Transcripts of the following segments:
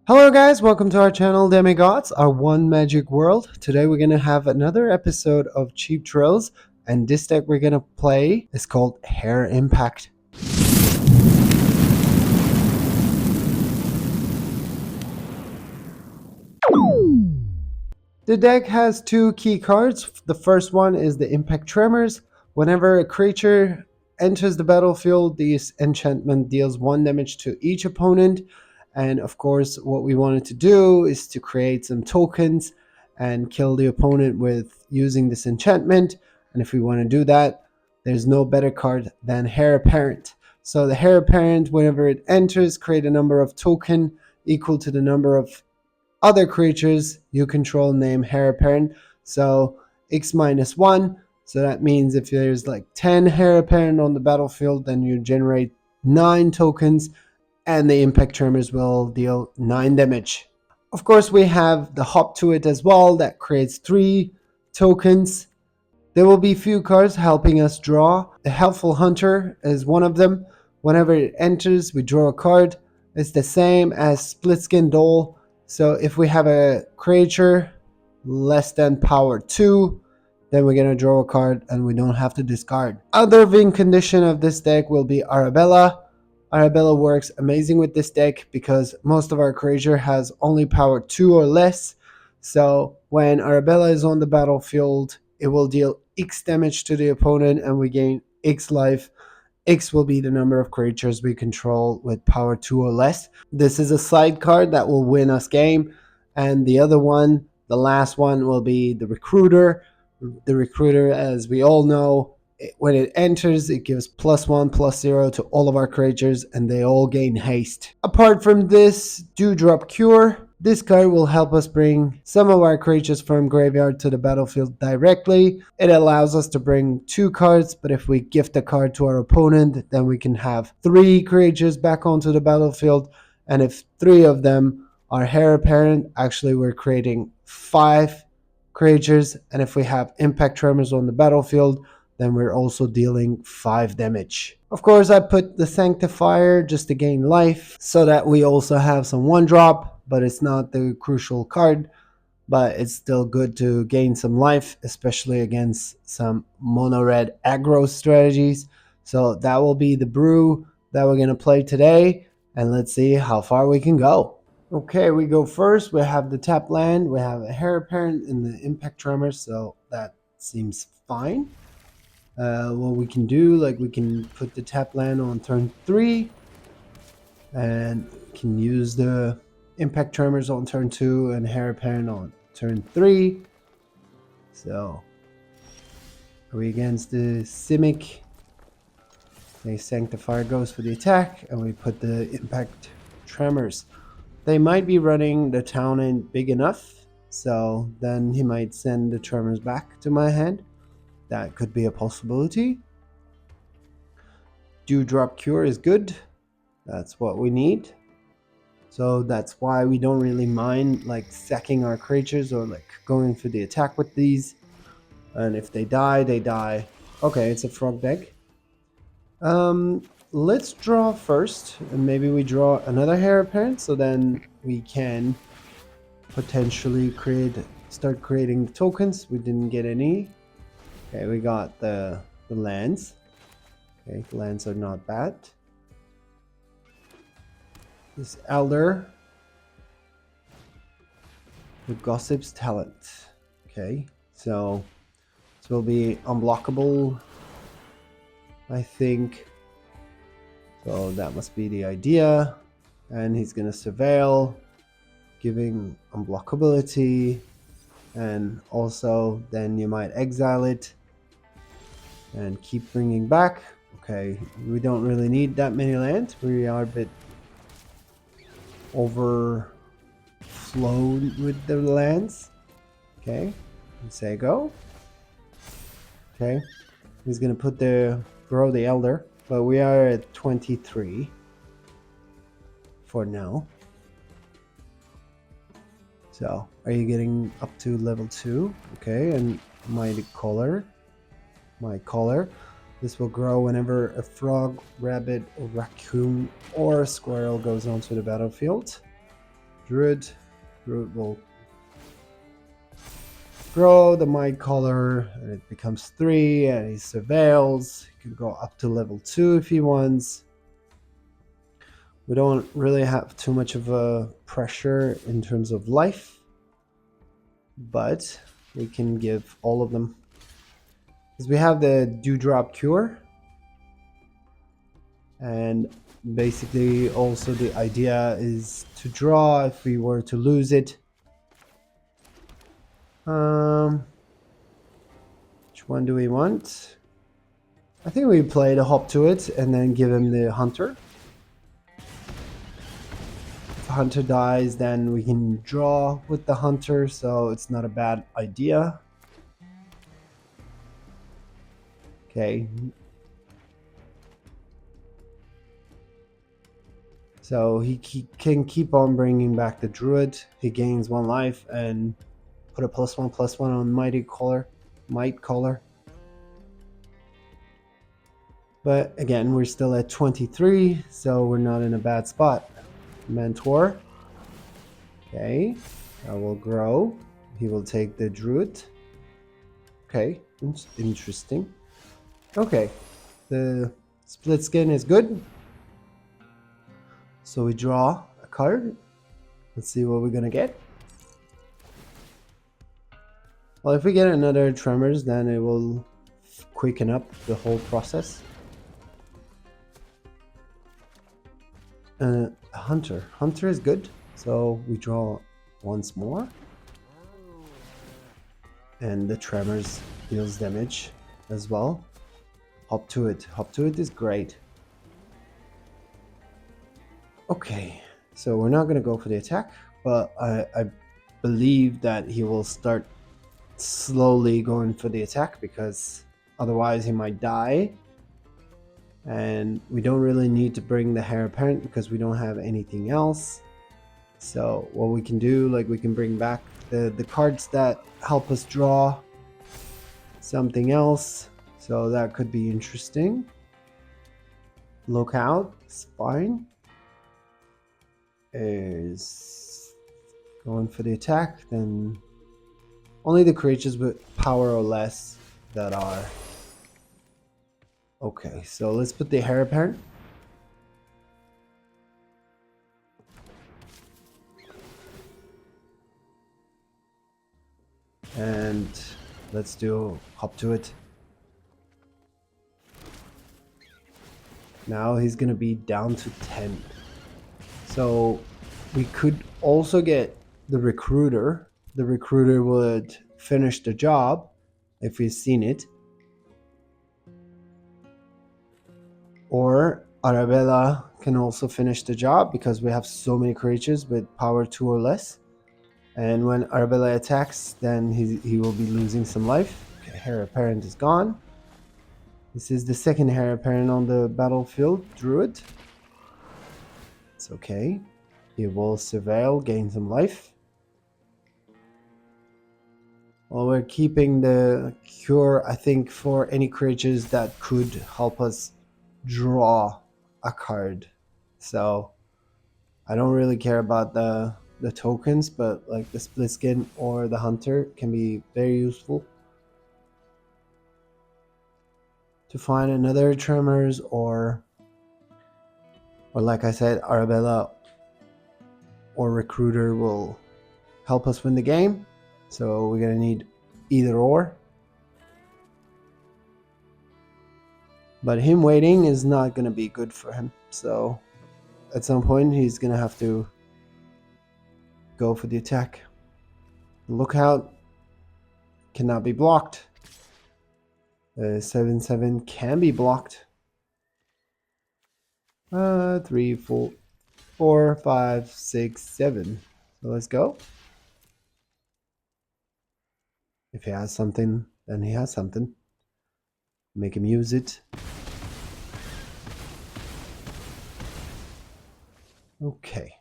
Hello guys, welcome to our channel Demigods, our one magic world. Today we're going to have another episode of Cheap Drills, and this deck we're going to play is called Hare Impact. The deck has two key cards. The first one is the Impact Tremors. Whenever a creature enters the battlefield, this enchantment deals 1 damage to each opponent. And of course, what we wanted to do is to create some tokens and kill the opponent with using this enchantment. And if we want to do that, there's no better card than Hare Apparent. So the Hare Apparent, whenever it enters, create a number of token equal to the number of other creatures you control named Hare Apparent. So X -1. So that means if there's like 10 Hare Apparent on the battlefield, then you generate 9 tokens and the Impact Tremors will deal 9 damage. Of course, we have the hop to it as well that creates 3 tokens. There will be few cards helping us draw. The Helpful Hunter is one of them. Whenever it enters, we draw a card. It's the same as Splitskin Doll. So if we have a creature less than power 2, then we're going to draw a card and we don't have to discard. Other win condition of this deck will be Arabella. Arabella works amazing with this deck because most of our creature has only power 2 or less. So when Arabella is on the battlefield, it will deal X damage to the opponent and we gain X life. X will be the number of creatures we control with power 2 or less. This is a side card that will win us game. And the other one, the last one, will be the Recruiter. The Recruiter, as we all know, when it enters, it gives +1/+0 to all of our creatures and they all gain haste. Apart from this, Dewdrop Cure. This card will help us bring some of our creatures from graveyard to the battlefield directly. It allows us to bring 2 cards, but if we gift a card to our opponent, then we can have 3 creatures back onto the battlefield. And if 3 of them are Hare Apparent, actually we're creating 5 creatures. And if we have Impact Tremors on the battlefield, then we're also dealing 5 damage. Of course, I put the Sanctifier just to gain life so that we also have some 1-drop, but it's not the crucial card, but it's still good to gain some life, especially against some mono-red aggro strategies. So that will be the brew that we're going to play today, and let's see how far we can go. Okay, we go first. We have the tap land. We have a Hare Apparent in the Impact Tremors, so that seems fine. What we can do, like we can put the tap land on turn 3 and can use the Impact Tremors on turn 2 and Hare Apparent on turn 3. So are we against the Simic? The Sanctifier goes for the attack and we put the Impact Tremors. They might be running the town in big enough, so then he might send the Tremors back to my hand. That could be a possibility. Dewdrop Cure is good. That's what we need. So that's why we don't really mind like sacking our creatures or like going for the attack with these. And if they die, they die. Okay, it's a frog deck. Let's draw first, and maybe we draw another Hare Apparent, so then we can potentially start creating tokens. We didn't get any. Okay, we got the lands. Okay, the lands are not bad. This Elder. The Gossip's Talent. Okay, so this will be unblockable, I think. So that must be the idea. And he's going to Surveil, giving unblockability. And also then you might exile it and keep bringing back. Okay, we don't really need that many lands. We are a bit overflowed with the lands. Okay, say go. Okay, he's gonna put grow the Elder, but we are at 23 for now. So, are you getting up to level 2? Okay, and my collar. This will grow whenever a frog, rabbit, or raccoon, or a squirrel goes onto the battlefield. Druid. Druid will grow the Might Collar, and it becomes 3, and he surveils. He can go up to level 2 if he wants. We don't really have too much of a pressure in terms of life, but we can give all of them. Because we have the Dewdrop Cure, and basically also the idea is to draw if we were to lose it. Which one do we want? I think we play the Hop to it and then give him the Hunter. If Hunter dies, then we can draw with the Hunter, so it's not a bad idea. Okay. So he can keep on bringing back the Druid. He gains 1 life and put a +1/+1 on Might Collar. But again, we're still at 23, so we're not in a bad spot. Mentor. Okay, I will grow. He will take the Druid. Okay, interesting. Okay, the Splitskin is good. So we draw a card. Let's see what we're gonna get. Well, if we get another Tremors, then it will quicken up the whole process. Hunter. Hunter is good. So we draw once more. And the Tremors deals damage as well. Hop to it. Hop to it is great. Okay, so we're not going to go for the attack, but I believe that he will start slowly going for the attack because otherwise he might die. And we don't really need to bring the Hare Apparent because we don't have anything else. So what we can do, like we can bring back the cards that help us draw something else. So that could be interesting. Lookout, Spine is going for the attack. Then only the creatures with power or less that are. Okay, so let's put the Hare Apparent. And let's do Hop to it. Now he's gonna be down to 10. So we could also get the Recruiter. The Recruiter would finish the job if we've seen it. Or Arabella can also finish the job because we have so many creatures with power 2 or less. And when Arabella attacks, then he will be losing some life. Okay, Hare Apparent is gone. This is the second Hare Apparent on the battlefield, Druid. It's okay. He will surveil, gain some life. Well, we're keeping the Cure, I think, for any creatures that could help us draw a card. So I don't really care about the tokens, but like the Splitskin or the Hunter can be very useful to find another Tremors or like I said, Arabella or Recruiter will help us win the game. So we're gonna need either or. But him waiting is not gonna be good for him. So at some point he's gonna have to go for the attack. Lookout cannot be blocked. 7/7 can be blocked. 3, 4, 4, 5, 6, 7. So let's go. If he has something, then he has something. Make him use it. Okay.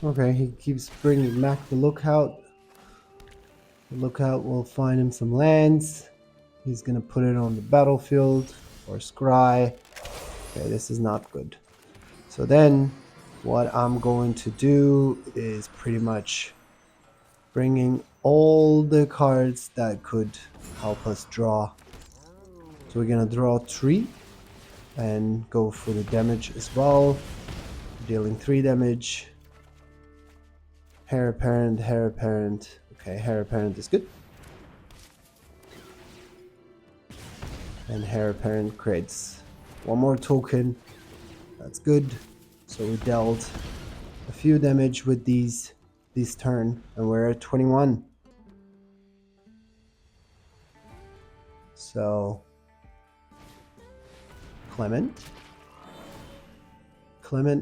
Okay, he keeps bringing back the Lookout. Lookout will find him some lands. He's gonna put it on the battlefield or scry. Okay, this is not good. So then what I'm going to do is pretty much bringing all the cards that could help us draw. So we're gonna draw 3 and go for the damage as well, dealing 3 damage. Hare Apparent, Hare Apparent. Okay, Hare Apparent is good. And Hare Apparent creates 1 more token. That's good. So we dealt a few damage with this turn, and we're at 21. So Clement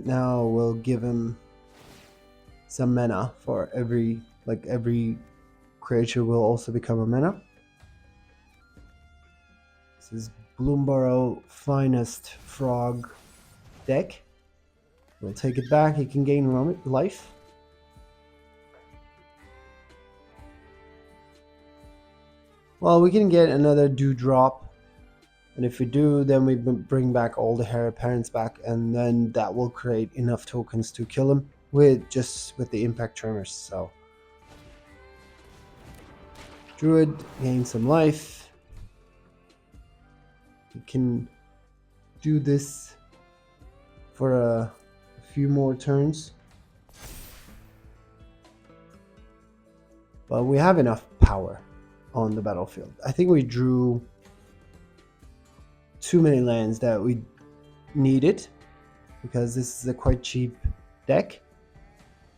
now will give him some mana for every creature will also become a mana. This is Bloomborough finest frog deck. We'll take it back. He can gain life. Well, we can get another Dewdrop, and if we do, then we bring back all the Hare Apparents back, and then that will create enough tokens to kill him with the Impact Tremors. So Druid gain some life. We can do this for a few more turns, but we have enough power on the battlefield. I think we drew too many lands that we needed because this is a quite cheap deck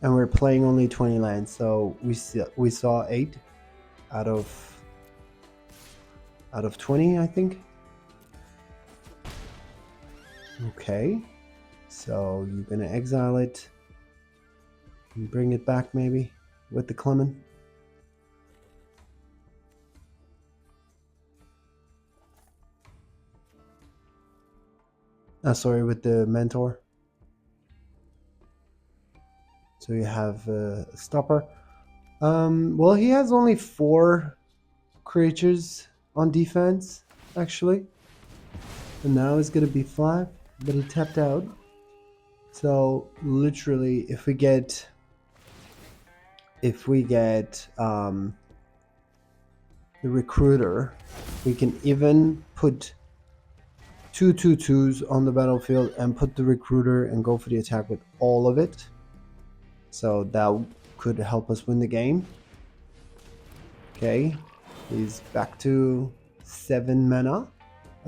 and we're playing only 20 lands, so we saw 8 out of 20, I think. Okay, so you're gonna exile it and bring it back maybe with the Clement. Sorry, with the Mentor. So you have a stopper. Well, he has only 4 creatures on defense, actually. And now it's gonna be 5, but he tapped out. So literally, if we get the Recruiter, we can even put 2 2/2s on the battlefield and put the Recruiter and go for the attack with all of it. So that could help us win the game. Okay, he's back to 7 mana,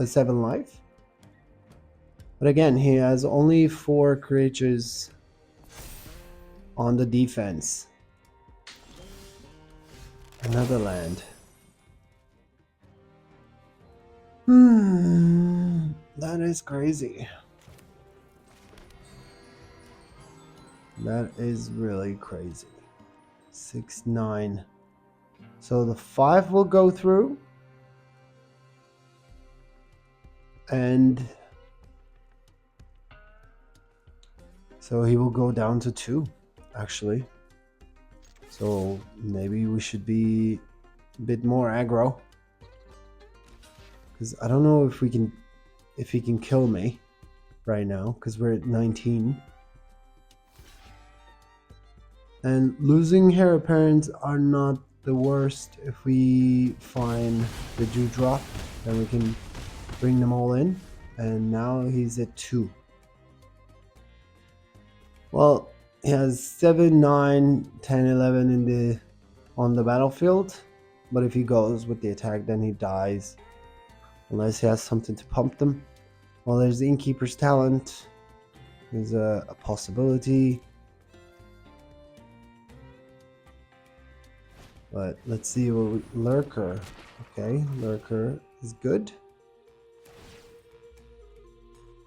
7 life. But again, he has only 4 creatures on the defense. Another land. That is crazy. That is really crazy. 6, 9. So the 5 will go through. And so he will go down to 2, actually. So maybe we should be a bit more aggro. Because I don't know if he can kill me right now, because we're at 19. And losing Hare Apparents are not the worst. If we find the Dewdrop, then we can bring them all in. And now he's at 2. Well, he has 7, 9, 10, 11 on the battlefield. But if he goes with the attack, then he dies. Unless he has something to pump them. Well, there's the Innkeeper's Talent. There's a possibility. But let's see what Lurker. Okay, Lurker is good.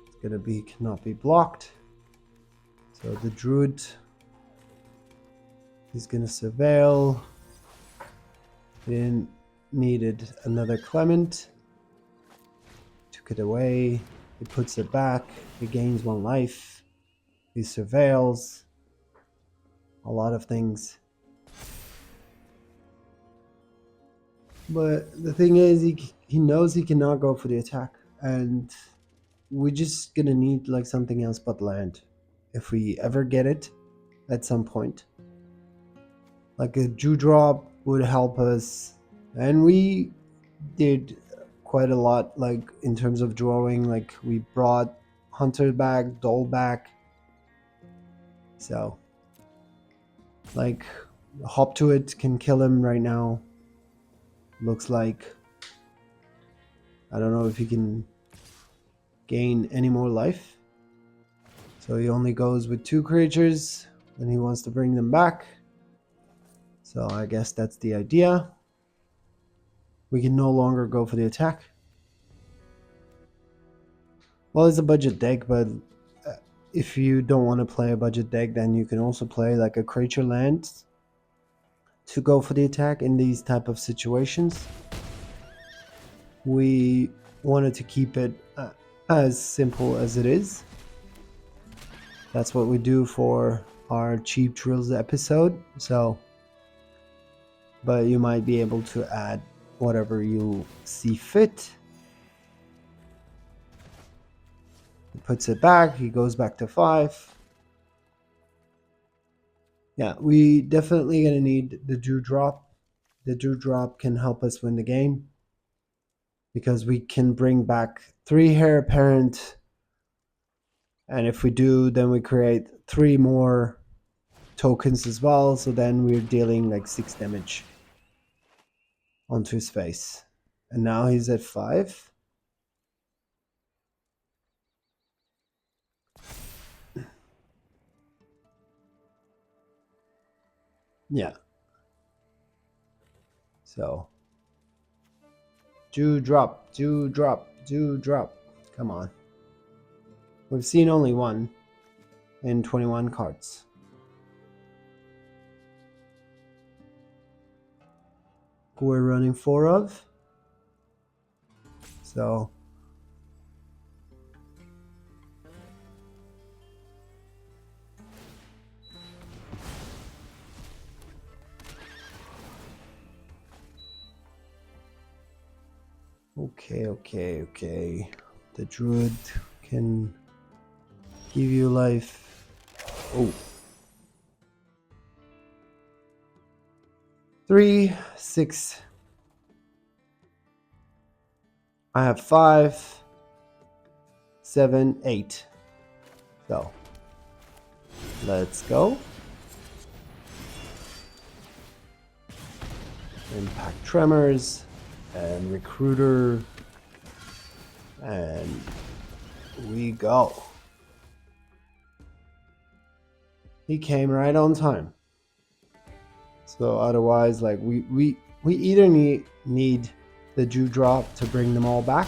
It's gonna be cannot be blocked. So the Druid, he's gonna surveil. Then needed another Clement. Took it away. He puts it back. He gains 1 life. He surveils. A lot of things. But the thing is, he knows he cannot go for the attack, and we're just gonna need like something else but land if we ever get it at some point. Like a Dewdrop would help us, and we did quite a lot, like in terms of drawing. Like we brought Hunter back, Doll back, so like Hop to It can kill him right now. Looks like, I don't know if he can gain any more life, so he only goes with 2 creatures and he wants to bring them back. So I guess that's the idea. We can no longer go for the attack. Well, it's a budget deck, but if you don't want to play a budget deck, then you can also play like a creature land to go for the attack in these type of situations. We wanted to keep it as simple as it is. That's what we do for our cheap drills episode. So, but you might be able to add whatever you see fit. He puts it back, he goes back to 5. Yeah, we definitely gonna need the Dewdrop. The Dewdrop can help us win the game, because we can bring back 3 Hare Apparent, and if we do, then we create 3 more tokens as well, so then we're dealing like 6 damage onto his face. And now he's at 5. Yeah. So Dewdrop, Dewdrop, Dewdrop. Come on. We've seen only one in 21 cards. We're running 4 of. So okay. The druid can give you life. Oh. 3, 6. I have 5, 7, 8. So let's go. Impact Tremors and Recruiter, and we go. He came right on time. So otherwise, like we either need the Dewdrop to bring them all back,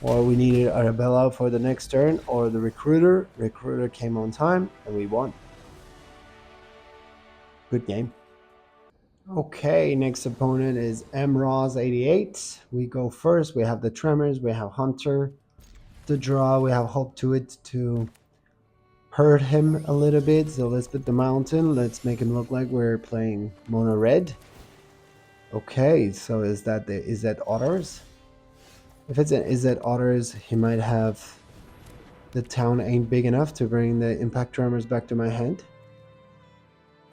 or we needed Arabella for the next turn, or the Recruiter. Recruiter came on time and we won. Good game. Okay, next opponent is MRoz88. We go first. We have the Tremors, we have Hunter. The draw, we have Hope to It to hurt him a little bit. So let's put the mountain. Let's make him look like we're playing mono red. Okay, so is that Otters? If it's an Izzet Otters, he might have the town ain't big enough to bring the Impact Tremors back to my hand.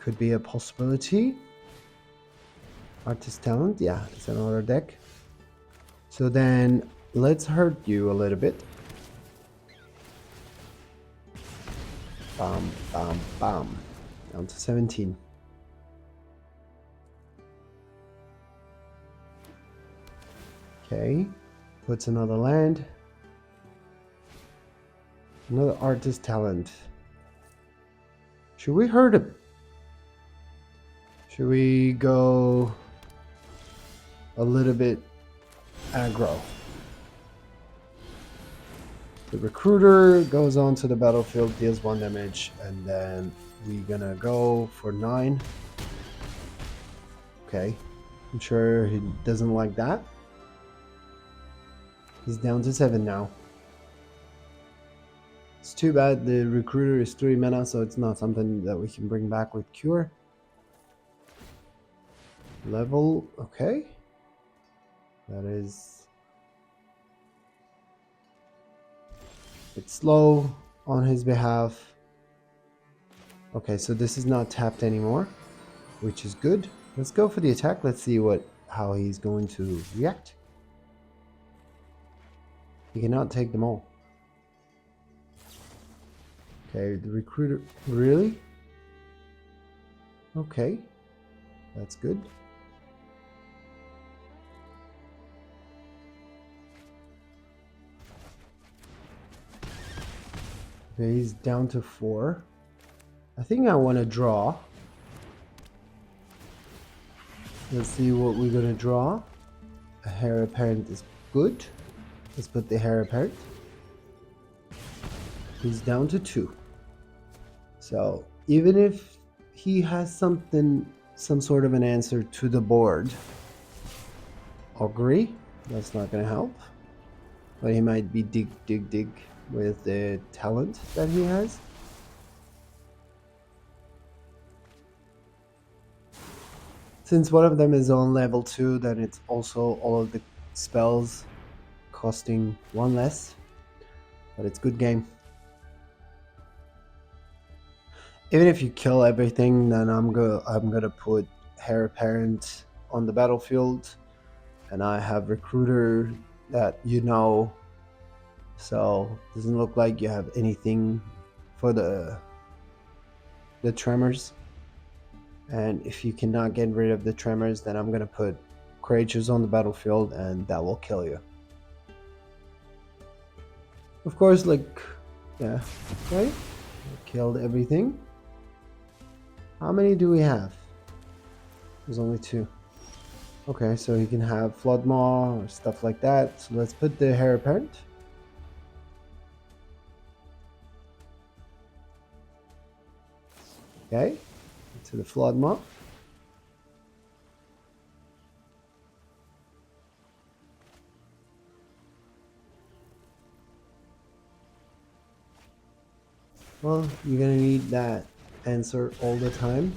Could be a possibility. Artist Talent, yeah, it's another deck. So then let's hurt you a little bit. Bam, bam, bam. Down to 17. Okay, puts another land. Another Artist Talent. Should we hurt him? Should we go a little bit aggro? The Recruiter goes onto the battlefield, deals 1 damage, and then we're gonna go for 9. Okay, I'm sure he doesn't like that. He's down to 7 now. It's too bad the Recruiter is 3 mana, so it's not something that we can bring back with Cure. Level, okay. That is... It's slow on his behalf. Okay, so this is not tapped anymore, which is good. Let's go for the attack. Let's see how he's going to react. He cannot take them all. Okay, the recruiter... Really? Okay. That's good. Okay, he's down to 4. I think I want to draw. Let's see what we're going to draw. A Hare Apparent is good. Let's put the Hare Apparent. He's down to 2. So even if he has some sort of an answer to the board, Augury, that's not going to help. But he might be dig with the talent that he has. Since one of them is on level 2, then it's also all of the spells costing 1 less. But it's good game. Even if you kill everything, then I'm gonna put Hare Apparent on the battlefield, and I have Recruiter that so it doesn't look like you have anything for the tremors. And if you cannot get rid of the tremors, then I'm gonna put creatures on the battlefield, and that will kill you. Of course, yeah, okay, killed everything. How many do we have? There's only 2. Okay, so he can have Floodmaw or stuff like that. So let's put the Hare Apparent. Okay, to the Floodmaw. Well, you're gonna need that answer all the time.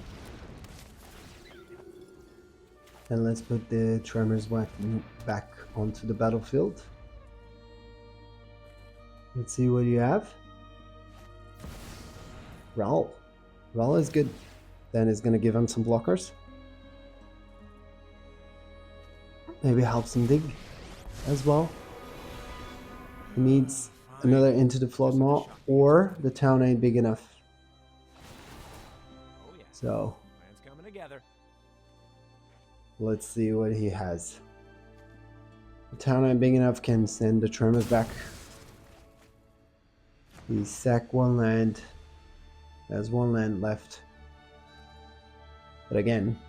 And let's put the Tremors back onto the battlefield. Let's see what you have. Gruul. Gruul is good. Then it's gonna give him some blockers. Maybe helps him dig as well. He needs another Into the Floodmaw, or the town ain't big enough. So let's see what he has. The town ain't big enough can send the Tremors back. He sack 1 land. There's 1 land left. But again,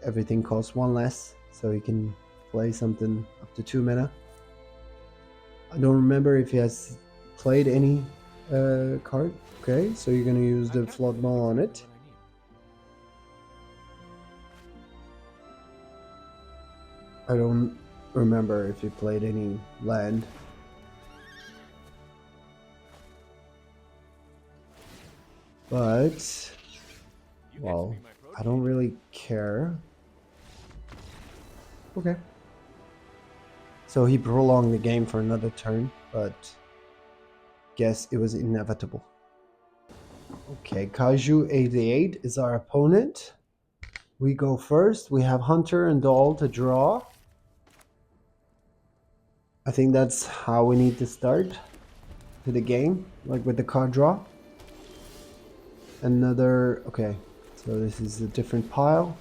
everything costs 1 less, so he can play something up to 2 mana. I don't remember if he has played any card. Okay, so you're gonna use the Floodmaw on it. I don't remember if he played any land. But, well, I don't really care. Okay. So he prolonged the game for another turn, but guess it was inevitable. Okay, Kaiju88 is our opponent. We go first. We have Hunter and Doll to draw. I think that's how we need to start to the game, with the card draw. Okay, so this is a different pile.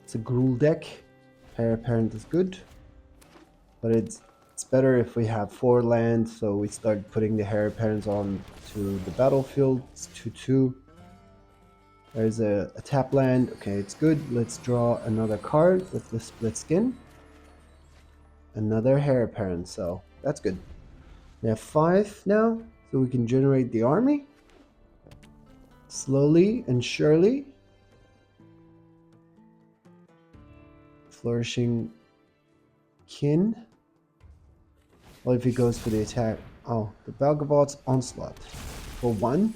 It's a Gruul deck. Hare Apparent is good, but it's better if we have 4 lands, so we start putting the Hare Apparent on to the battlefield. It's 2/2. There's a tap land. Okay, it's good. Let's draw another card with the Splitskin. Another Hare Apparent, so that's good. We have 5 now, so we can generate the army. Slowly and surely. Flourishing Kin. Well, if he goes for the attack. Oh, the Belgavott's Onslaught. For 1.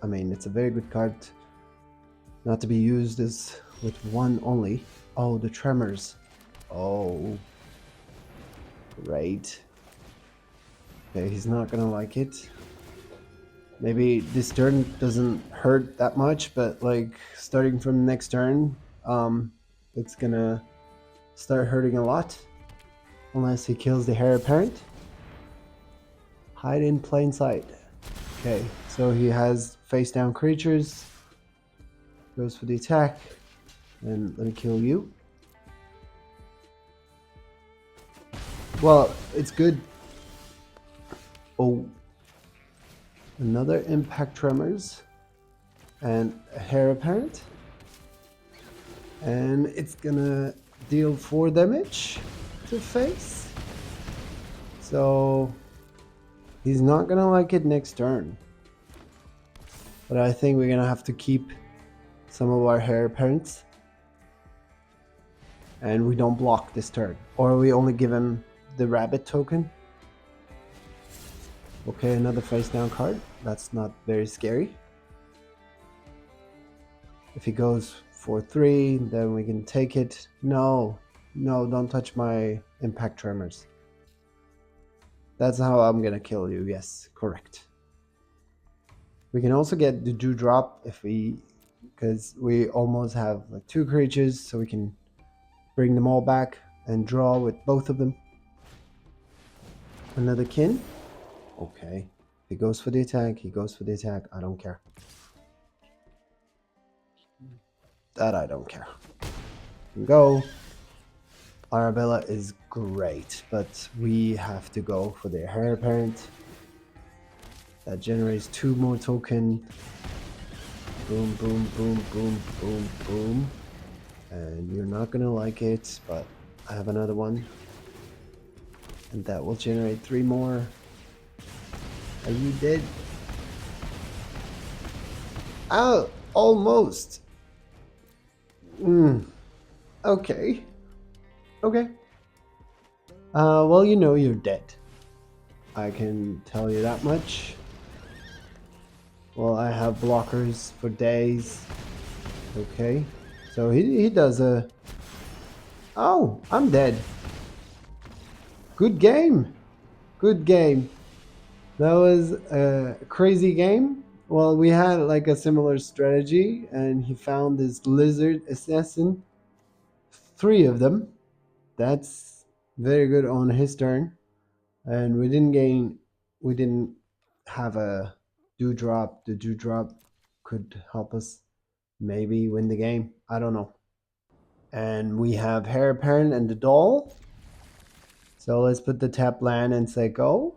It's a very good card. Not to be used with 1 only. Oh, the tremors. Oh, great. Okay, he's not gonna like it. Maybe this turn doesn't hurt that much, but like starting from next turn, it's gonna start hurting a lot. Unless he kills the Hare Apparent. Hide in plain sight. Okay, so he has face down creatures. Goes for the attack. And let me kill you. Well, it's good. Oh. Another Impact Tremors. And a Hare Apparent. And it's gonna deal 4 damage to face. So he's not gonna like it next turn. But I think we're gonna have to keep some of our Hare Apparents. And we don't block this turn. Or we only give him the rabbit token. Okay, another face down card. That's not very scary. If he goes for 3, then we can take it. No, don't touch my Impact Tremors. That's how I'm gonna kill you. Yes, correct. We can also get the Dewdrop if we, because we almost have like 2 creatures, so we can bring them all back and draw with both of them. Another kin. Okay. He goes for the attack. He goes for the attack. I don't care. That I don't care. Go. Arabella is great, but we have to go for the Hare Apparent. That generates 2 more token. Boom, boom, boom, boom, boom, boom. And you're not gonna like it, but I have another one. And that will generate 3 more. Are you dead? Oh, almost. Okay. Okay. Well, you know you're dead. I can tell you that much. Well, I have blockers for days. Okay. So he does a... Oh, I'm dead. Good game. Good game. That was a crazy game. Well, we had like a similar strategy, and he found this lizard assassin. 3 of them. That's very good on his turn. And we didn't have a Dewdrop. The Dewdrop could help us maybe win the game. I don't know. And we have Hare Apparent and the Doll. So let's put the tap land and say go.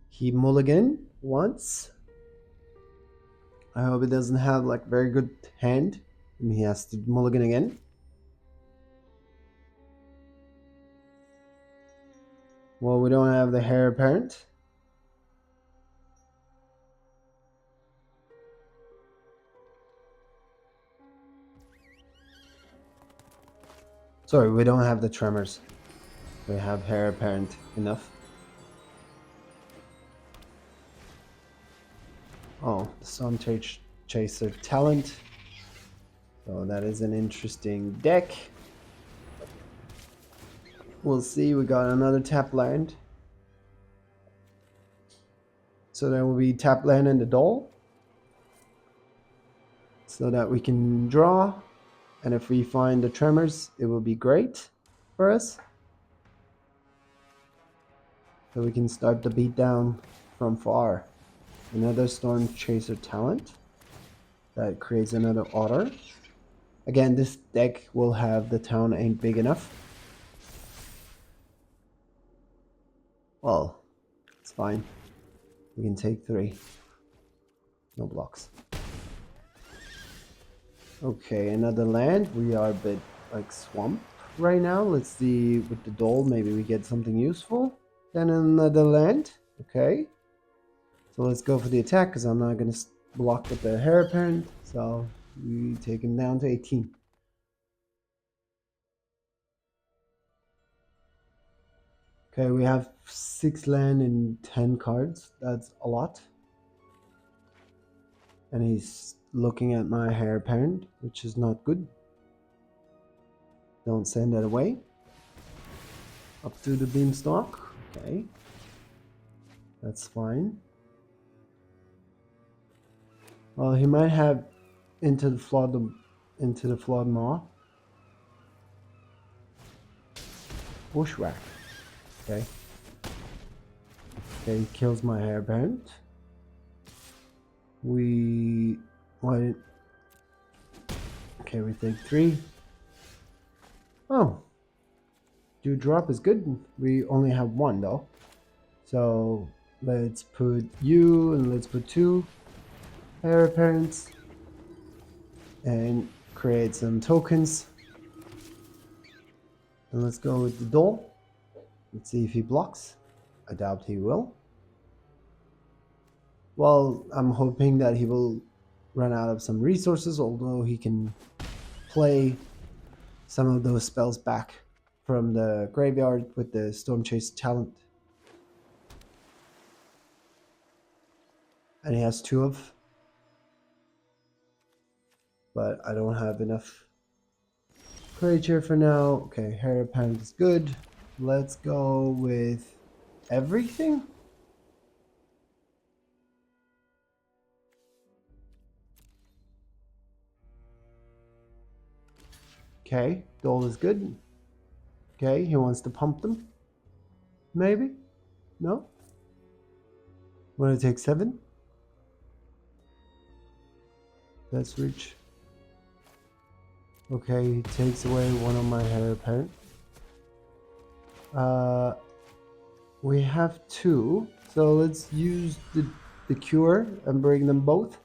He mulligan once. I hope he doesn't have like very good hand and he has to mulligan again. Well, we don't have the Hare Apparent. Sorry, we don't have the Tremors. We have Hare Apparent enough. Oh, the Sun Chaser Talent. So that is an interesting deck. We'll see. We got another tap land. So there will be tap land and the Doll. So that we can draw. And if we find the Tremors, it will be great for us. So we can start the beatdown from far. Another Storm Chaser Talent. That creates another Otter. Again, this deck will have the town ain't big enough. Well, it's fine. We can take 3. No blocks. Okay, another land. We are a bit like swamp right now. Let's see with the Doll, maybe we get something useful. Then another land. Okay. So let's go for the attack because I'm not going to block with the Hare Apparent. So we take him down to 18. Okay, we have 6 land and 10 cards. That's a lot. And he's looking at my Hare Apparent, which is not good. Don't send that away. Up to the beanstalk. Okay. That's fine. Well, he might have into the flawed maw. Bushwhack. Okay. Okay, he kills my Hare Apparent. We okay, we take 3. Oh. Dewdrop is good. We only have 1 though. So let's put you and let's put 2 Hare Apparents and create some tokens. And let's go with the Doll. Let's see if he blocks. I doubt he will. Well, I'm hoping that he will run out of some resources, although he can play some of those spells back from the graveyard with the Storm Chase talent. And he has 2 of. But I don't have enough creature for now. Okay, Hare Apparent is good. Let's go with everything. Okay, Doll is good. Okay, he wants to pump them. Maybe? No? Want to take 7? That's reach. Okay, he takes away 1 of my Hare Apparent. We have 2, so let's use the cure and bring them both.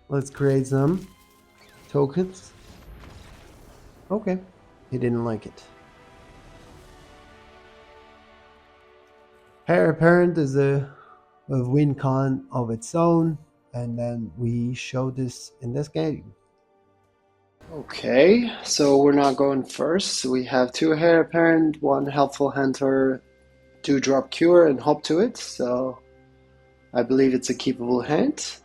Let's create some tokens. Okay, he didn't like it. Hare Apparent is a win con of its own, and then we show this in this game. Okay, so we're not going first. We have 2 Hare Apparent, 1 Helpful Hunter, Dewdrop Cure, and Hop to it. So I believe it's a keepable hand.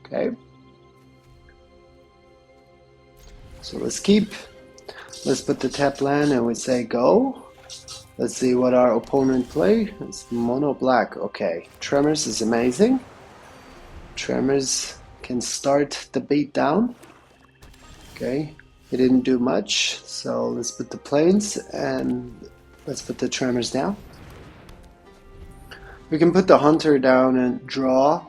Okay. So let's keep. Let's put the tap land and we say go. Let's see what our opponent play. It's mono black. Okay. Tremors is amazing. Tremors can start the beat down. Okay. He didn't do much. So let's put the plains and let's put the tremors down. We can put the hunter down and draw,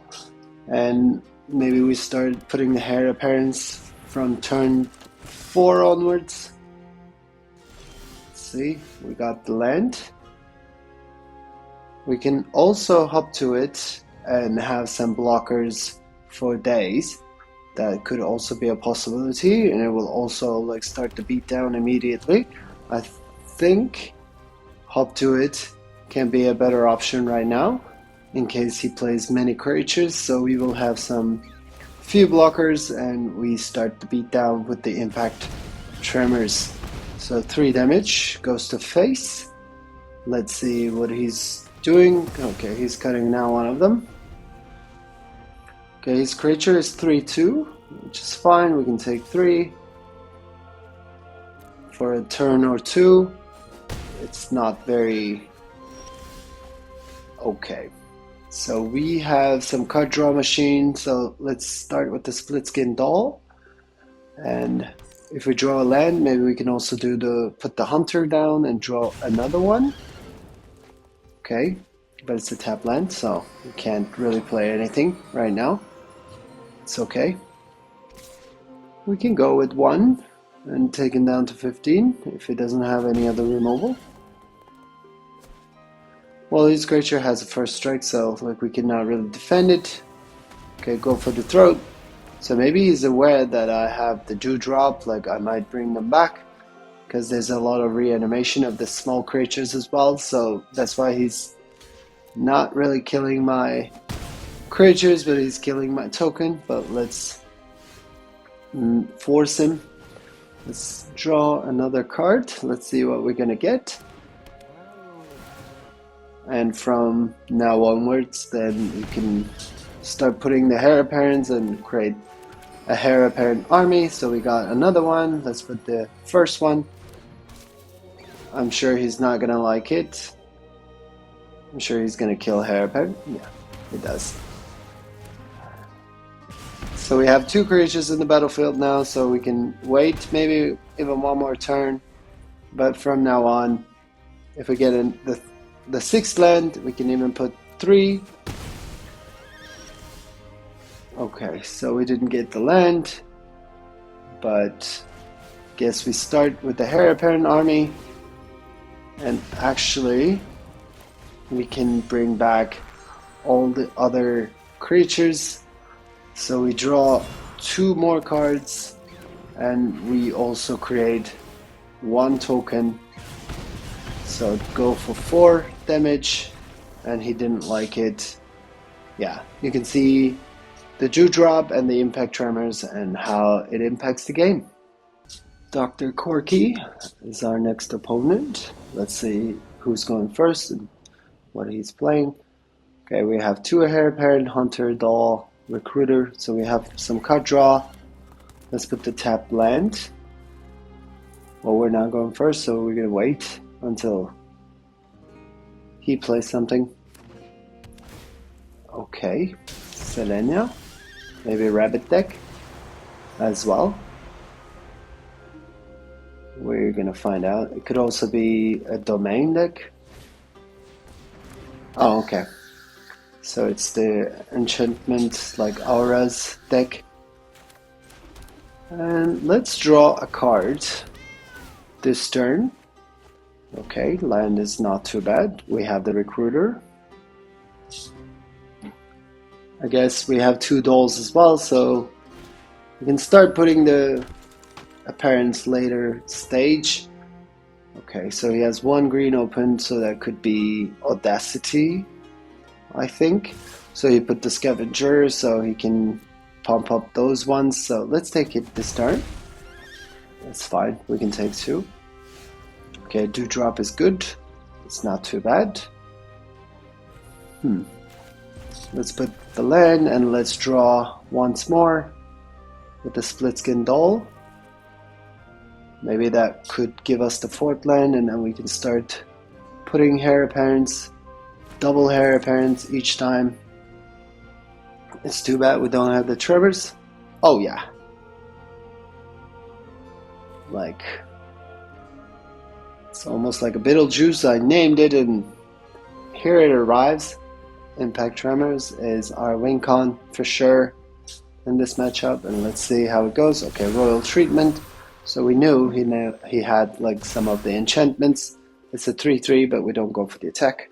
and maybe we start putting the Hare Apparents from turn 4 onwards. Let's see, we got the land. We can also hop to it and have some blockers for days. That could also be a possibility, and it will also like start the beat down immediately. I think hop to it can be a better option right now in case he plays many creatures, so we will have some few blockers and we start the beat down with the Impact Tremors. So 3 damage goes to face. Let's see what he's doing. Okay, he's cutting now 1 of them. Okay, his creature is 3/2, which is fine. We can take 3 for a turn or 2. It's not very okay. So we have some card draw machine. So let's start with the Splitskin Doll. And if we draw a land, maybe we can also put the hunter down and draw another one. Okay, but it's a tap land, so we can't really play anything right now. It's okay. We can go with 1 and take him down to 15 if he doesn't have any other removal. Well, his creature has a first strike, so like we cannot really defend it. Okay, go for the throat. So maybe he's aware that I have the Dewdrop, like I might bring them back, because there's a lot of reanimation of the small creatures as well, so that's why he's not really killing my creatures, but he's killing my token. But let's force him. Let's draw another card. Let's see what we're gonna get. And from now onwards, then you can start putting the Hare Apparents and create a Hare Apparent army. So we got another one. Let's put the first one. I'm sure he's not gonna like it. I'm sure he's gonna kill Hare Apparent. Yeah, he does. So we have 2 creatures in the battlefield now, so we can wait maybe even one more turn. But from now on, if we get in the 6th land, we can even put 3. Okay, so we didn't get the land, but guess we start with the Hare Apparent army, and actually we can bring back all the other creatures. So we draw 2 more cards, and we also create 1 token. So go for 4 damage, and he didn't like it. Yeah, you can see the Dewdrop and the Impact Tremors and how it impacts the game. Dr. Corky is our next opponent. Let's see who's going first and what he's playing. Okay, we have 2 Hare Apparent, Hunter, Doll, Recruiter, so we have some card draw. Let's put the tapped land. Well, we're not going first, so we're gonna wait until he plays something. Okay, Selesyna, maybe a rabbit deck as well. We're gonna find out. It could also be a domain deck. Oh, okay. So it's the Enchantment, like Auras deck. And let's draw a card this turn. Okay, land is not too bad. We have the Recruiter. I guess we have 2 dolls as well, so we can start putting the Apparents later stage. Okay, so he has 1 green open, so that could be Audacity, I think. So he put the Scavenger so he can pump up those ones. So let's take it this turn. That's fine, we can take 2. Okay, Dewdrop is good. It's not too bad. Let's put the land and let's draw once more with the Splitskin Doll. Maybe that could give us the 4th land, and then we can start putting Hare Apparents, double Hare Apparents each time. It's too bad we don't have the Tremors. Oh yeah. Like, it's almost like a Beetlejuice. I named it, and here it arrives. Impact Tremors is our win con for sure in this matchup, and let's see how it goes. Okay, Royal Treatment. So we knew he had like some of the enchantments. It's a 3/3, but we don't go for the attack.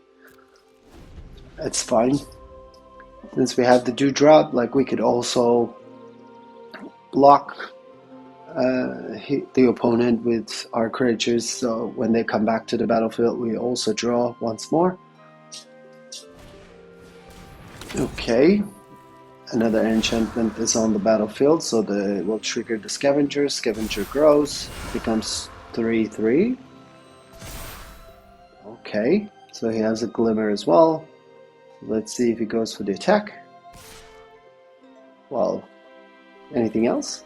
It's fine. Since we have the Dewdrop, like we could also block the opponent with our creatures. So when they come back to the battlefield, we also draw once more. Okay. Another enchantment is on the battlefield, so will trigger the Scavenger. Scavenger grows, becomes 3/3. Okay, so he has a Glimmer as well. Let's see if he goes for the attack. Well, anything else?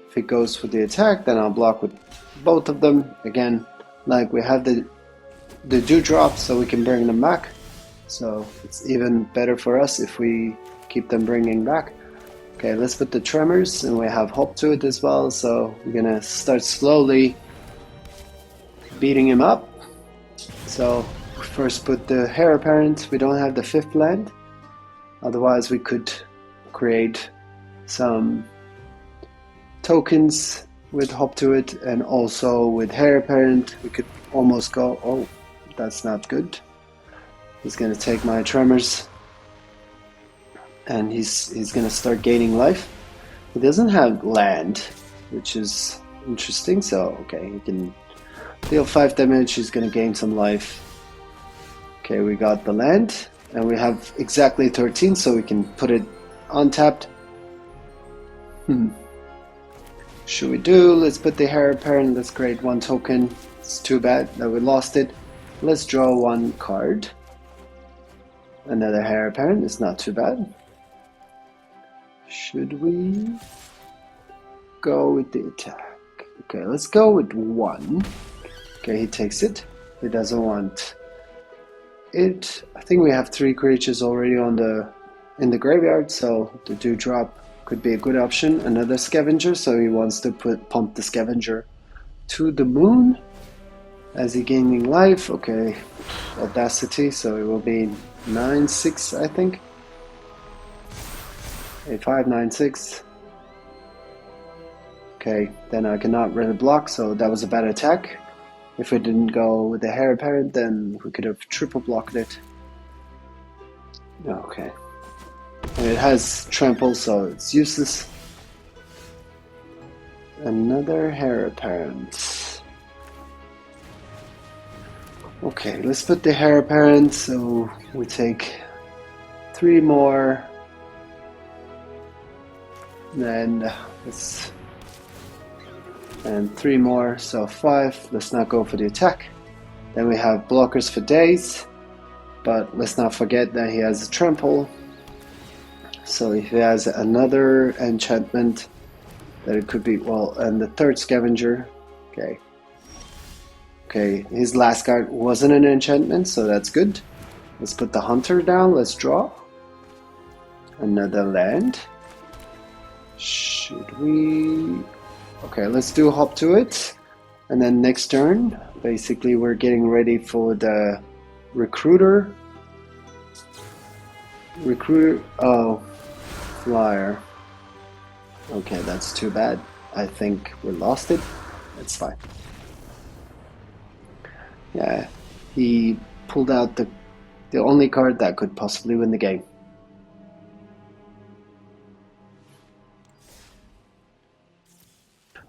If he goes for the attack, then I'll block with both of them. Again, like we have the Dewdrop, so we can bring them back. So it's even better for us if we keep them bringing back. Okay, let's put the Tremors, and we have Hop to it as well. So we're gonna start slowly beating him up. So first put the Hare Apparent. We don't have the 5th land. Otherwise we could create some tokens with Hop to it, and also with Hare Apparent we could almost go, oh, that's not good. He's gonna take my Tremors, and he's gonna start gaining life. He doesn't have land, which is interesting. So okay, he can deal 5 damage. He's gonna gain some life. Okay, we got the land, and we have exactly 13, so we can put it untapped. Should we do? Let's put the Hare Apparent. Let's create one token. It's too bad that we lost it. Let's draw one card. Another Hare Apparent. It's not too bad. Should we go with the attack? Okay, let's go with one. Okay, he takes it. He doesn't want it. I think we have 3 creatures already in the graveyard, so the Dewdrop could be a good option. Another Scavenger, so he wants to pump the Scavenger to the moon. As he gaining life, okay, Audacity, so it will be 9/6, I think. 8/5, 9/6. Okay, then I cannot really block, so that was a bad attack. If we didn't go with the Hare Apparent, then we could have triple blocked it. Okay. And it has trample, so it's useless. Another Hare Apparent. Okay, let's put the Hare Apparent, so we take 3 more. Then and 3 more, so 5. Let's not go for the attack. Then we have blockers for days, but let's not forget that he has a trample. So if he has another enchantment, that it could be, well, and the 3rd Scavenger. Okay, his last card wasn't an enchantment, so that's good. Let's put the Hunter down. Let's draw another land. Should we? Okay, let's do hop to it. And then next turn, basically we're getting ready for the Recruiter. Oh, Flyer. Okay, that's too bad. I think we lost it. It's fine. Yeah, he pulled out the only card that could possibly win the game.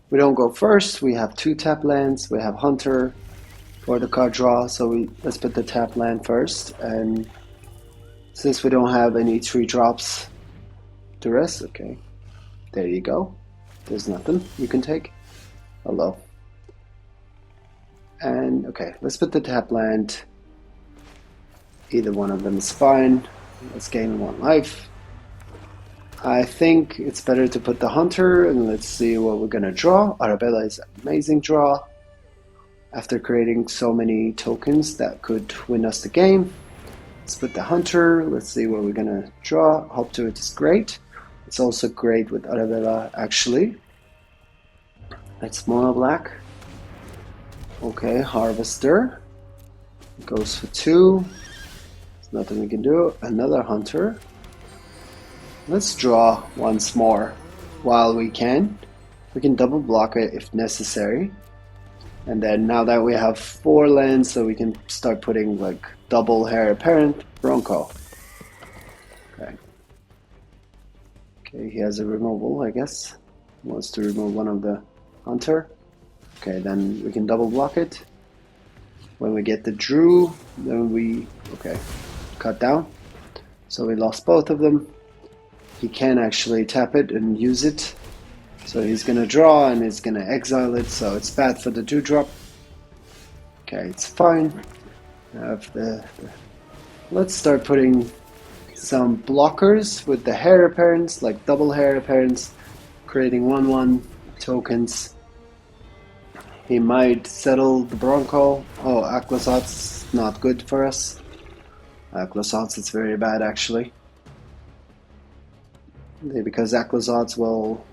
We don't go first. We have 2 tap lands. We have Hunter for the card draw. So let's put the tap land first. And since we don't have any 3 drops to rest, okay, there you go. There's nothing you can take. Hello. And okay, let's put the tap land. Either one of them is fine. Let's gain 1 life. I think it's better to put the Hunter, and let's see what we're gonna draw. Arabella is an amazing draw. After creating so many tokens that could win us the game. Let's put the Hunter, let's see what we're gonna draw. Hop to it is great. It's also great with Arabella, actually. It's mono black. Okay, Harvester. Goes for 2. There's nothing we can do. Another Hunter. Let's draw once more while we can. We can double block it if necessary. And then now that we have 4 lands, so we can start putting like double Hare Apparent, Bronco. Okay. Okay, he has a removal, I guess. He wants to remove one of the Hunter. Okay, then we can double block it. When we get the Drew, then we, okay, cut down. So we lost both of them. He can actually tap it and use it. So he's gonna draw and he's gonna exile it, so it's bad for the Dewdrop. Okay, it's fine. Let's start putting some blockers with the Hare Apparents, like double Hare Apparents, creating 1/1 tokens. He might settle the Bronco. Oh, Aclazot's not good for us. Aclazot's is very bad actually. Because Aclazot's will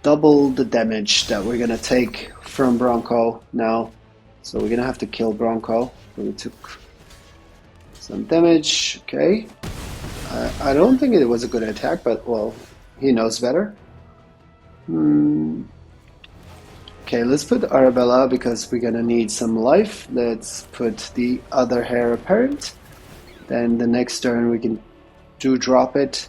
double the damage that we're gonna take from Bronco now. So we're gonna have to kill Bronco. So we took some damage. Okay. I don't think it was a good attack, but well, he knows better. Okay, let's put Arabella because we're gonna need some life. Let's put the other Hare Apparent. Then the next turn we can drop it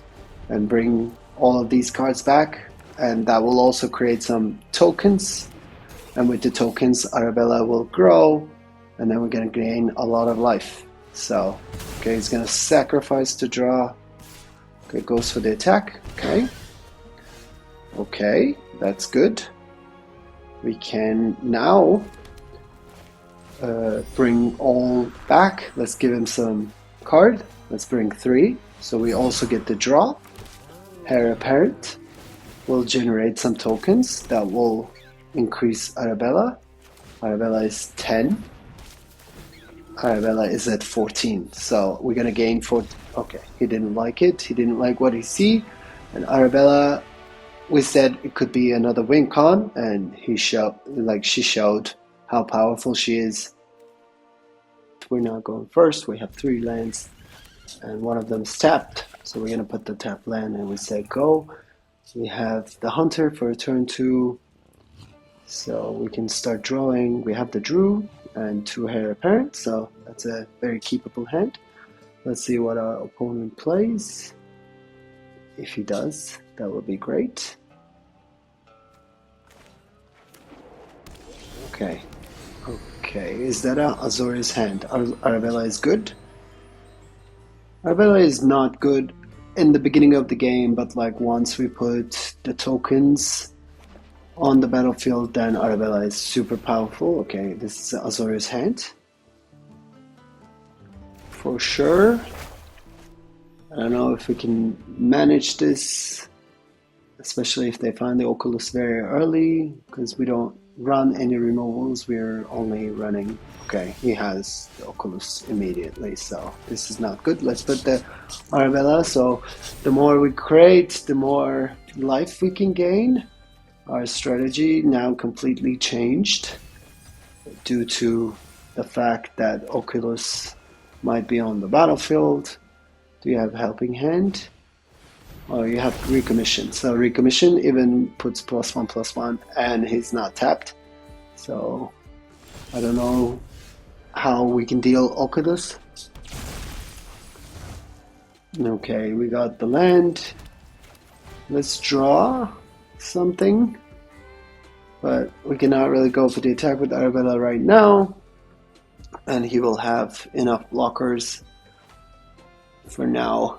and bring all of these cards back, and that will also create some tokens, and with the tokens Arabella will grow, and then we're going to gain a lot of life. So okay, he's going to sacrifice to draw. Okay, goes for the attack. Okay, Okay, that's good. We can now bring all back. Let's give him some card. Let's bring 3. So we also get the draw. Hare Apparent will generate some tokens that will increase Arabella. Arabella is 10. Arabella is at 14. So we're gonna gain 4. Okay, he didn't like it. He didn't like what he see. And Arabella, we said it could be another win con, and she showed how powerful she is. We're now going first. We have 3 lands, and one of them is tapped. So we're gonna put the tapped land, and we say go. We have the Hunter for turn 2, so we can start drawing. We have the Druid and 2 Hare Apparent, so that's a very keepable hand. Let's see what our opponent plays. If he does, that would be great. Okay. Okay, is that a Azorius hand? Arabella is good. Arabella is not good in the beginning of the game, but like once we put the tokens on the battlefield, then Arabella is super powerful. Okay, this is Azorius hand. For sure. I don't know if we can manage this, especially if they find the Oculus very early, because we don't run any removals, we're only running. Okay, he has the Oculus immediately, so this is not good. Let's put the Arabella, so the more we create, the more life we can gain. Our strategy now completely changed due to the fact that Oculus might be on the battlefield. Do you have Helping Hand? Oh, you have Recommission. So Recommission even puts +1/+1, and he's not tapped. So I don't know how we can deal Oculus. Okay, we got the land. Let's draw something, but we cannot really go for the attack with Arabella right now, and he will have enough blockers for now.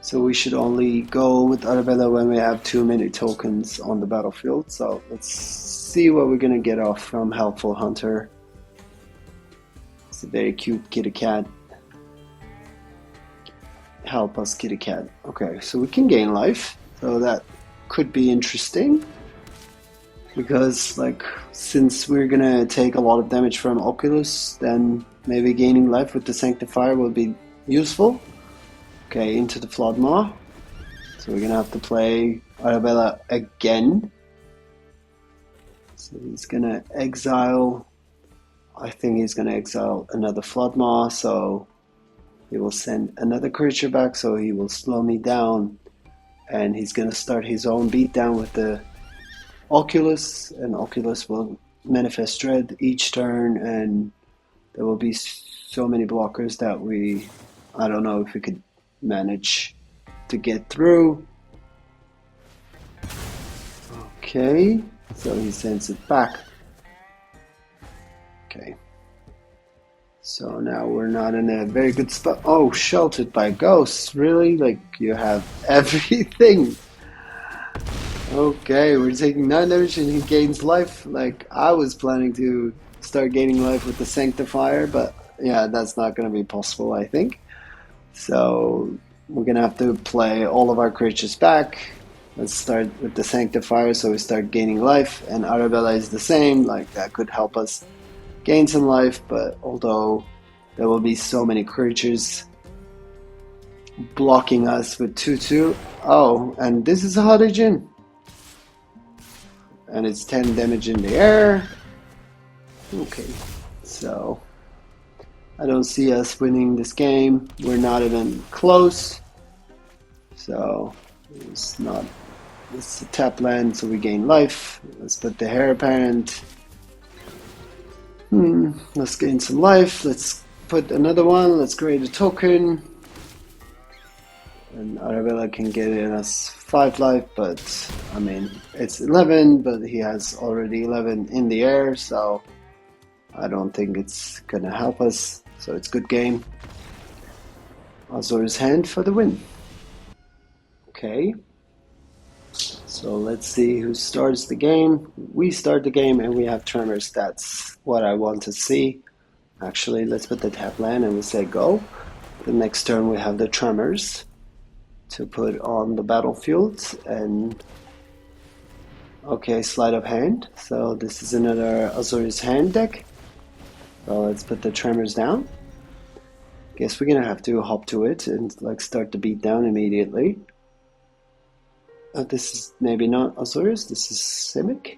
So we should only go with Arabella when we have too many tokens on the battlefield. So let's see what we're gonna get off from Helpful Hunter. It's a very cute kitty cat. Help us, kitty cat. Okay, so we can gain life. So that could be interesting. Because like, since we're gonna take a lot of damage from Oculus, then maybe gaining life with the Sanctifier will be useful. Okay, into the Floodmaw. So we're gonna have to play Arabella again. So he's gonna exile. I think he's gonna exile another Floodmaw, so he will send another creature back, so he will slow me down. And he's gonna start his own beatdown with the Oculus, and Oculus will manifest Dread each turn, and there will be so many blockers that I don't know if we could manage to get through. Okay, so he sends it back. Okay, so now we're not in a very good spot. Oh, Sheltered by Ghosts, really? Like, you have everything. Okay, we're taking 9 damage and he gains life. Like, I was planning to start gaining life with the Sanctifier, but yeah, that's not going to be possible, I think. So we're gonna have to play all of our creatures back. Let's start with the Sanctifier, so we start gaining life, and Arabella is the same. Like, that could help us gain some life, but although there will be so many creatures blocking us with 2/2. Oh, and this is a Hottage, and it's 10 damage in the air. Okay, so I don't see us winning this game. We're not even close. So it's a tap land, so we gain life. Let's put the Hare Apparent. Let's gain some life. Let's put another one. Let's create a token. And Arabella can get in us 5 life, but I mean, it's 11, but he has already 11 in the air, so I don't think it's gonna help us. So it's good game. Azorius hand for the win. Okay. So let's see who starts the game. We start the game and we have Tremors. That's what I want to see. Actually, let's put the tap land and we say go. The next turn we have the Tremors to put on the battlefield. And okay, sleight of hand. So this is another Azorius hand deck. So let's put the Tremors down. Guess we're gonna have to hop to it and like start the beat down immediately. This is maybe not Azorius, this is Simic.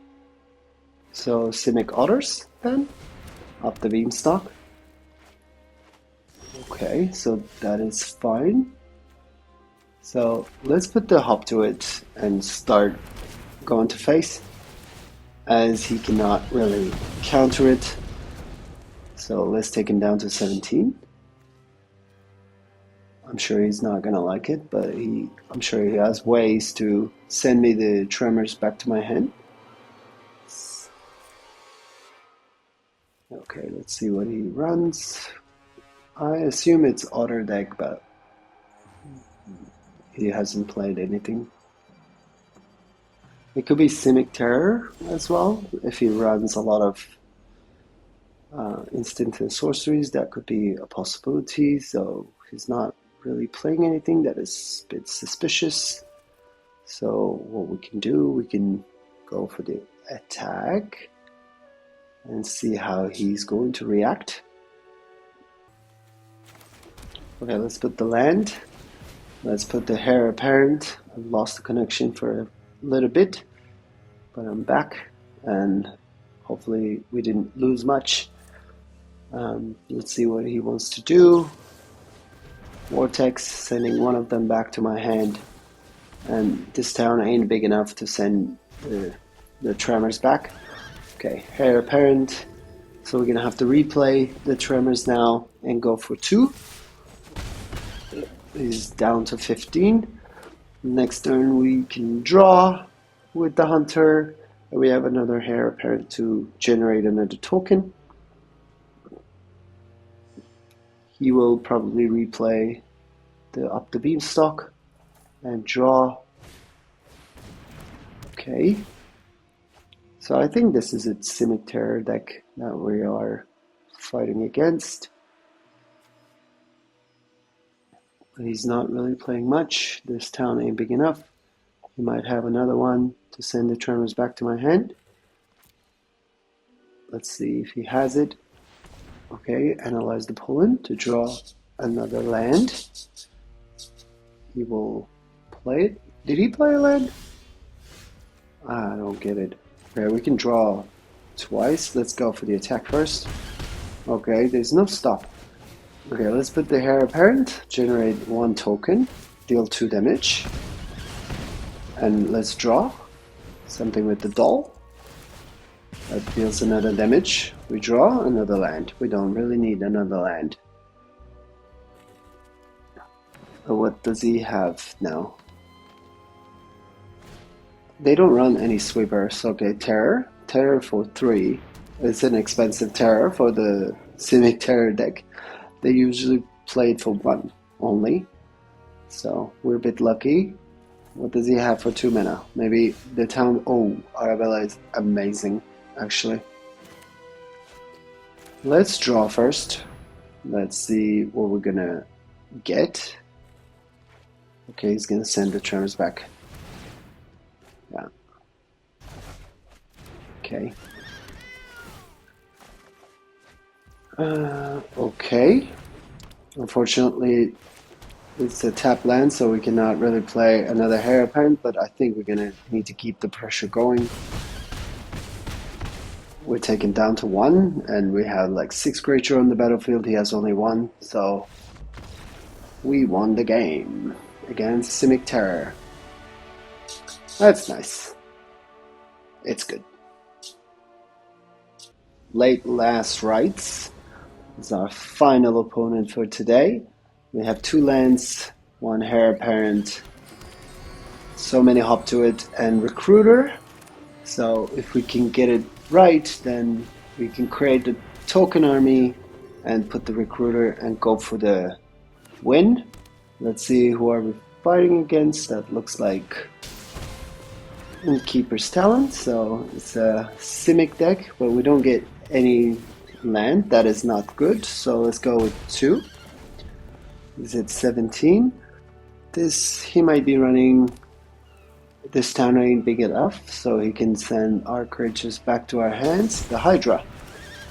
So Simic Otters then, up the beanstalk. Okay, so that is fine. So let's put the hop to it and start going to face, as he cannot really counter it. So let's take him down to 17. I'm sure he's not gonna like it, but I'm sure he has ways to send me the Tremors back to my hand. Okay, let's see what he runs. I assume it's Otter deck, but he hasn't played anything. It could be Simic Terror as well. If he runs a lot of instant and sorceries, that could be a possibility. So he's not really playing anything that is a bit suspicious. So what we can do, we can go for the attack and see how he's going to react. Okay, let's put the land. Let's put the Hare Apparent. I lost the connection for a little bit, but I'm back and hopefully we didn't lose much. Let's see what he wants to do. Vortex, sending one of them back to my hand, and this town ain't big enough to send the Tremors back. Okay, Hare Apparent, so we're gonna have to replay the Tremors now and go for 2. He's down to 15. Next turn we can draw with the Hunter, and we have another Hare Apparent to generate another token. He will probably replay the up the beanstalk and draw. Okay. So I think this is a Simic Terror deck that we are fighting against. But he's not really playing much. This town ain't big enough. He might have another one to send the Tremors back to my hand. Let's see if he has it. Okay, analyze the pollen to draw another land. He will play it. Did he play a land? I don't get it. Okay, we can draw twice. Let's go for the attack first. Okay, there's no stop. Okay, let's put the Hare Apparent, generate 1 token, deal 2 damage. And let's draw something with the doll. That deals another damage. We draw another land. We don't really need another land. What does he have now? They don't run any sweepers. Okay, Terror. Terror for 3. It's an expensive Terror for the Simic Terror deck. They usually play it for 1 only. So we're a bit lucky. What does he have for 2 mana? Maybe the town... Oh, Arabella is amazing, actually. Let's draw first. Let's see what we're gonna get. Okay, he's gonna send the Tremors back. Yeah. Okay. Okay. Unfortunately, it's a tap land, so we cannot really play another Hare Apparent, but I think we're gonna need to keep the pressure going. We're taken down to 1, and we have like 6 creatures on the battlefield. He has only 1, so we won the game against Simic Terror. That's nice. It's good. Late Last Rites is our final opponent for today. We have 2 lands, 1 Hare Apparent, so many hop to it, and Recruiter. So if we can get it right, then we can create a token army and put the Recruiter and go for the win. Let's see who are we fighting against. That looks like Innkeeper's Talent, so it's a Simic deck, but we don't get any land. That is not good, so let's go with 2. Is it 17? He might be running, this town ain't big enough, so he can send our creatures back to our hands. The Hydra.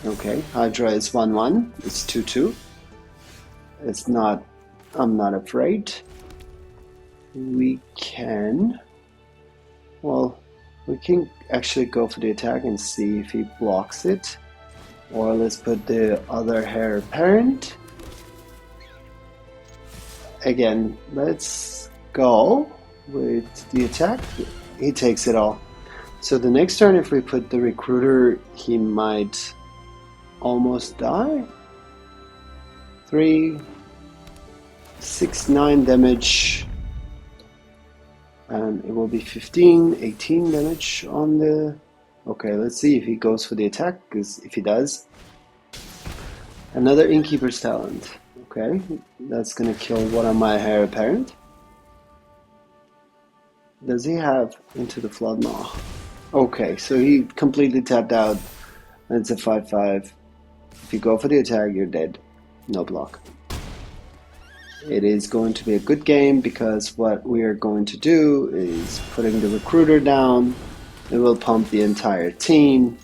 Okay, Hydra is 1/1, it's 2/2. It's not, I'm not afraid. We can, well, we can actually go for the attack and see if he blocks it. Or let's put the other Hare Apparent. Again, let's go with the attack. He takes it all. So the next turn, if we put the Recruiter, he might almost die. 3, 6, 9 damage. And it will be 15, 18 damage on the... Okay, let's see if he goes for the attack, because if he does... Another Innkeeper's Talent. Okay, that's gonna kill one of my Hare Apparent. Does he have Into the Flood Maw? Okay, so he completely tapped out. And it's a 5/5. If you go for the attack, you're dead. No block. It is going to be a good game because what we are going to do is putting the Recruiter down. It will pump the entire team.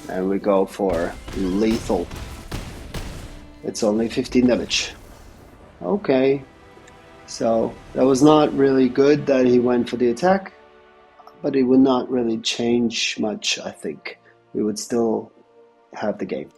And we go for lethal. It's only 15 damage. Okay. So that was not really good that he went for the attack. But it would not really change much, I think. We would still have the game.